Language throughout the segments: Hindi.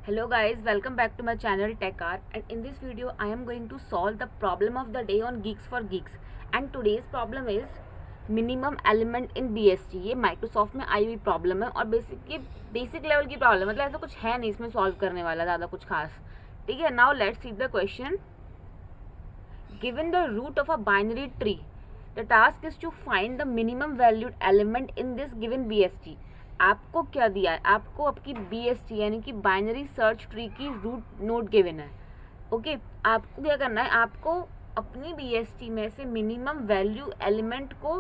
Hello guys, welcome back to my channel TechR, and in this video I am going to solve the problem of the day on Geeks for Geeks. And today's problem is minimum element in BST. ये माइक्रोसॉफ्ट में आई हुई प्रॉब्लम है और बेसिक लेवल की प्रॉब्लम है, मतलब ऐसा कुछ है नहीं इसमें सॉल्व करने वाला ज़्यादा कुछ खास. ठीक है, now let's see the question. Given the root of a binary tree, the task is to find the minimum valued element in this given BST. आपको क्या दिया है, आपको आपकी BST यानी कि बाइनरी सर्च ट्री की रूट नोड गिवन है. ओके, आपको क्या करना है, आपको अपनी BST में से मिनिमम वैल्यू एलिमेंट को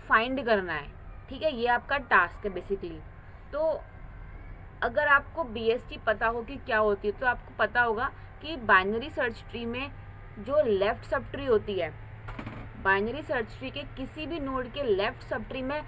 फाइंड करना है. ठीक है, ये आपका टास्क है बेसिकली. तो अगर आपको BST पता हो कि क्या होती है तो आपको पता होगा कि बाइनरी सर्च ट्री में जो लेफ्ट सब ट्री होती है, बाइनरी सर्च ट्री के किसी भी नोड के लेफ्ट सब ट्री में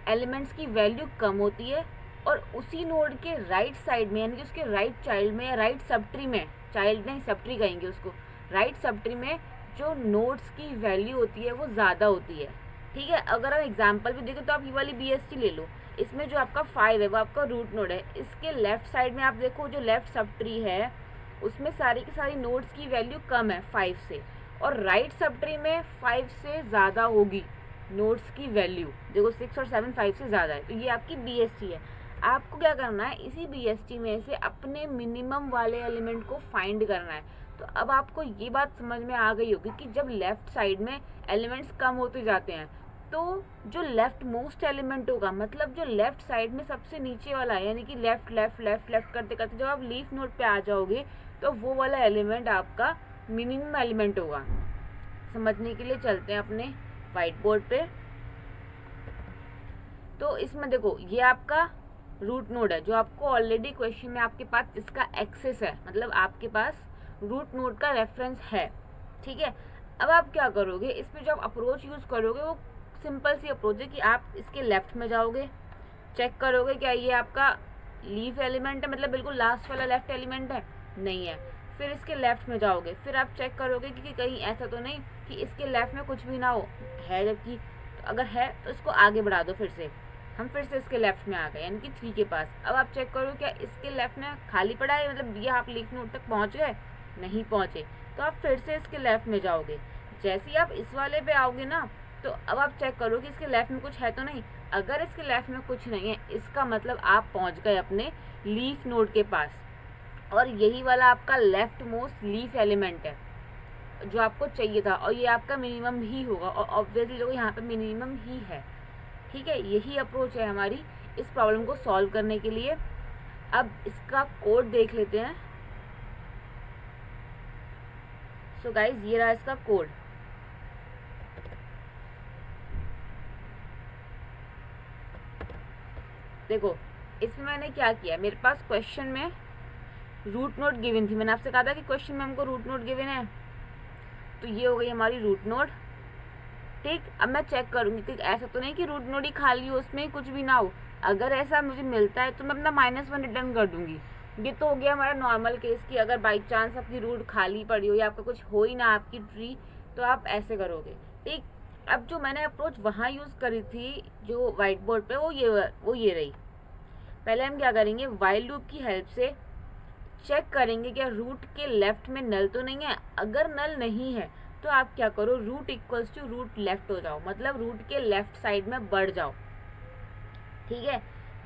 एलिमेंट्स की वैल्यू कम होती है, और उसी नोड के राइट साइड में यानी कि उसके राइट चाइल्ड में या राइट सब ट्री में, चाइल्ड नहीं सब ट्री कहेंगे उसको, राइट सब ट्री में जो नोड्स की वैल्यू होती है वो ज़्यादा होती है. ठीक है, अगर आप एग्जांपल भी देखें तो आप ये वाली BST ले लो. इसमें जो आपका 5 है वो आपका रूट नोड है. इसके लेफ्ट साइड में आप देखो जो लेफ्ट सब ट्री है उसमें सारी की सारी नोड्स की वैल्यू कम है 5 से, और राइट सब ट्री में 5 से ज़्यादा होगी नोड्स की वैल्यू. देखो 6 और 7 5 से ज़्यादा है, तो ये आपकी BST है. आपको क्या करना है, इसी BST में से अपने मिनिमम वाले एलिमेंट को फाइंड करना है. तो अब आपको ये बात समझ में आ गई होगी कि जब लेफ्ट साइड में एलिमेंट्स कम होते जाते हैं तो जो लेफ्ट मोस्ट एलिमेंट होगा, मतलब जो लेफ्ट साइड में सबसे नीचे वाला है, यानी कि लेफ्ट लेफ्ट लेफ्ट लेफ्ट करते करते जब आप लीफ नोड पे आ जाओगे तो वो वाला एलिमेंट आपका मिनिमम एलिमेंट होगा. समझने के लिए चलते हैं अपने व्हाइट बोर्ड पे. तो इसमें देखो ये आपका रूट नोड है जो आपको ऑलरेडी क्वेश्चन में आपके पास इसका एक्सेस है, मतलब आपके पास रूट नोड का रेफरेंस है. ठीक है, अब आप क्या करोगे, इस पर जो आप अप्रोच यूज करोगे वो सिंपल सी अप्रोच है कि आप इसके लेफ्ट में जाओगे, चेक करोगे क्या ये आपका लीफ एलिमेंट है, मतलब बिल्कुल लास्ट वाला लेफ्ट एलिमेंट है, नहीं है. फिर इसके लेफ्ट में जाओगे, फिर आप चेक करोगे कि कहीं ऐसा तो नहीं कि इसके लेफ्ट में कुछ भी ना हो, है जबकि, तो अगर है तो इसको आगे बढ़ा दो. फिर से हम फिर से इसके लेफ्ट में आ गए यानी कि 3 के पास. अब आप चेक करो क्या इसके लेफ्ट में खाली पड़ा है, मतलब ये आप लीफ नोड तक पहुंच गए, नहीं पहुंचे, तो आप फिर से इसके लेफ्ट में जाओगे. जैसे ही आप इस वाले पे आओगे ना, तो अब आप चेक करो कि इसके लेफ्ट में कुछ है तो नहीं. अगर इसके लेफ्ट में कुछ नहीं है इसका मतलब आप पहुंच गए अपने लीफ नोड के पास, और यही वाला आपका लेफ्ट मोस्ट लीफ एलिमेंट है जो आपको चाहिए था, और ये आपका मिनिमम ही होगा, और ऑब्वियसली देखो यहाँ पे मिनिमम ही है. ठीक है, यही अप्रोच है हमारी इस प्रॉब्लम को सॉल्व करने के लिए. अब इसका कोड देख लेते हैं. सो गाइज ये रहा इसका कोड. देखो इसमें मैंने क्या किया, मेरे पास क्वेश्चन में रूट नोड गिवन थी, मैंने आपसे कहा था कि क्वेश्चन में हमको रूट नोड गिवन है, तो ये हो गई हमारी रूट नोड. ठीक, अब मैं चेक करूंगी कि ऐसा तो नहीं कि रूट नोड ही खाली हो, उसमें कुछ भी ना हो. अगर ऐसा मुझे मिलता है तो मैं अपना -1 रिटर्न कर दूंगी. ये तो हो गया हमारा नॉर्मल केस कि अगर बाई चांस आपकी रूट खाली पड़ी हो या आपका कुछ हो ही ना आपकी ट्री, तो आप ऐसे करोगे. ठीक, अब जो मैंने अप्रोच वहाँ यूज़ करी थी जो व्हाइट बोर्ड पे, वो ये रही. पहले हम क्या करेंगे, वाइल लूप की हेल्प से चेक करेंगे क्या रूट के लेफ्ट में नल तो नहीं है. अगर नल नहीं है तो आप क्या करो, root equals to root left हो जाओ, मतलब रूट के लेफ्ट साइड में बढ़ जाओ. ठीक है,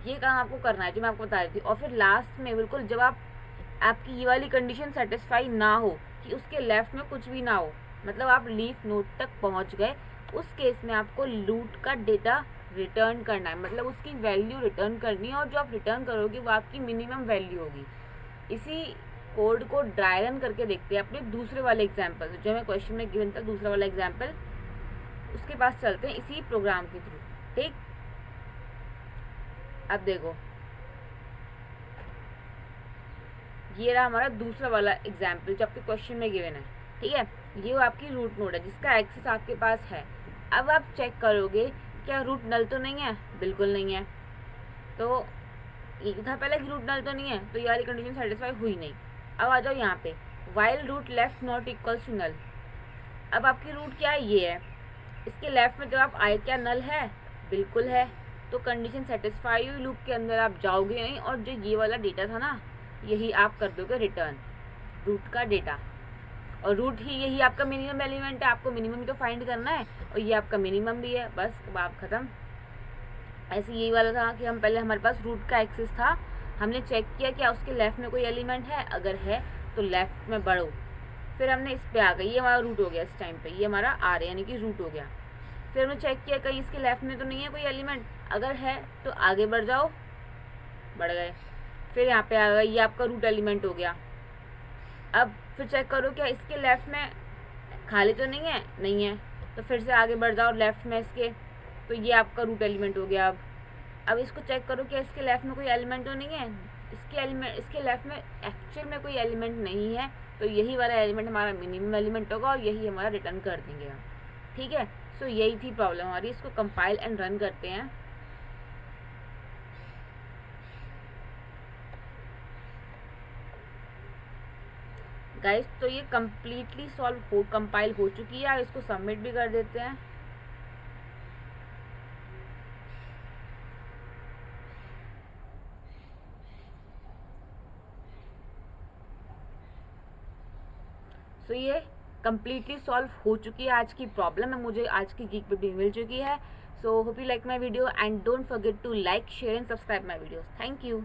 ये काम आपको करना है जो मैं आपको बता रही थी. और फिर लास्ट में बिल्कुल जब आपकी ये वाली कंडीशन सेटिस्फाई ना हो कि उसके लेफ्ट में कुछ भी ना हो, मतलब आप लीफ नोड तक पहुंच गए, उस केस में आपको लूट का डेटा रिटर्न करना है, मतलब उसकी वैल्यू रिटर्न करनी है, और जो आप रिटर्न करोगे वो आपकी मिनिमम वैल्यू होगी. इसी कोड को ड्राई रन करके देखते हैं अपने दूसरे वाले एग्जाम्पल जो हमें क्वेश्चन में गिवन था. दूसरा वाला एग्जाम्पल, उसके पास चलते हैं इसी प्रोग्राम के थ्रू. ठीक, अब देखो ये रहा हमारा दूसरा वाला एग्जाम्पल जो आपके क्वेश्चन में गिवन है. ठीक है, ये वो आपकी रूट नोड है जिसका एक्सेस आपके पास है. अब आप चेक करोगे क्या रूट नल तो नहीं है, बिल्कुल नहीं है. तो ये था पहले कि रूट नल तो नहीं है, तो ये वाली कंडीशन सेटिस्फाई हुई नहीं. अब आ जाओ यहाँ पे, while root left not equals to null. अब आपकी रूट क्या है, ये है. इसके लेफ्ट में जब आप आए क्या नल है, बिल्कुल है. तो कंडीशन सेटिस्फाई हुई, लूप के अंदर आप जाओगे नहीं, और जो ये वाला डेटा था ना यही आप कर दोगे रिटर्न, रूट का डेटा। और रूट ही यही आपका मिनिमम एलिमेंट है, आपको मिनिमम तो फाइंड करना है, और ये आपका मिनिमम भी है, बस बात खत्म। ऐसे यही वाला था कि हम पहले हमारे पास रूट का एक्सेस था, हमने चेक किया क्या उसके लेफ्ट में कोई एलिमेंट है, अगर है तो लेफ्ट में बढ़ो, फिर हमने इस पे आ गई, ये हमारा रूट हो गया इस टाइम पे, ये हमारा आर यानी कि रूट हो गया। फिर हमने चेक किया कहीं इसके लेफ्ट में तो नहीं है कोई एलिमेंट, अगर है तो आगे बढ़ जाओ, बढ़ गए, फिर यहाँ पे आ गया, ये आपका रूट एलिमेंट हो गया। अब फिर चेक करो क्या इसके लेफ्ट में खाली तो नहीं है, नहीं है, तो फिर से आगे बढ़ जाओ लेफ्ट में इसके, तो ये आपका रूट एलिमेंट हो गया। अब इसको चेक करो क्या इसके लेफ्ट में कोई एलिमेंट तो नहीं है, इसके लेफ्ट में एक्चुअल में कोई एलिमेंट नहीं है, तो यही वाला एलिमेंट हमारा मिनिमम एलिमेंट होगा और यही हमारा रिटर्न कर देंगे हम। ठीक है, सो यही थी प्रॉब्लम हमारी। इसको कंपाइल एंड रन करते हैं। गाइस तो ये कम्प्लीटली कंपाइल हो चुकी है, इसको सबमिट भी कर देते हैं। सो ये कम्प्लीटली सॉल्व हो चुकी है, आज की प्रॉब्लम है, मुझे आज की गीक भी मिल चुकी है। So hope you like my video and don't forget to like, share and subscribe my videos. Thank you.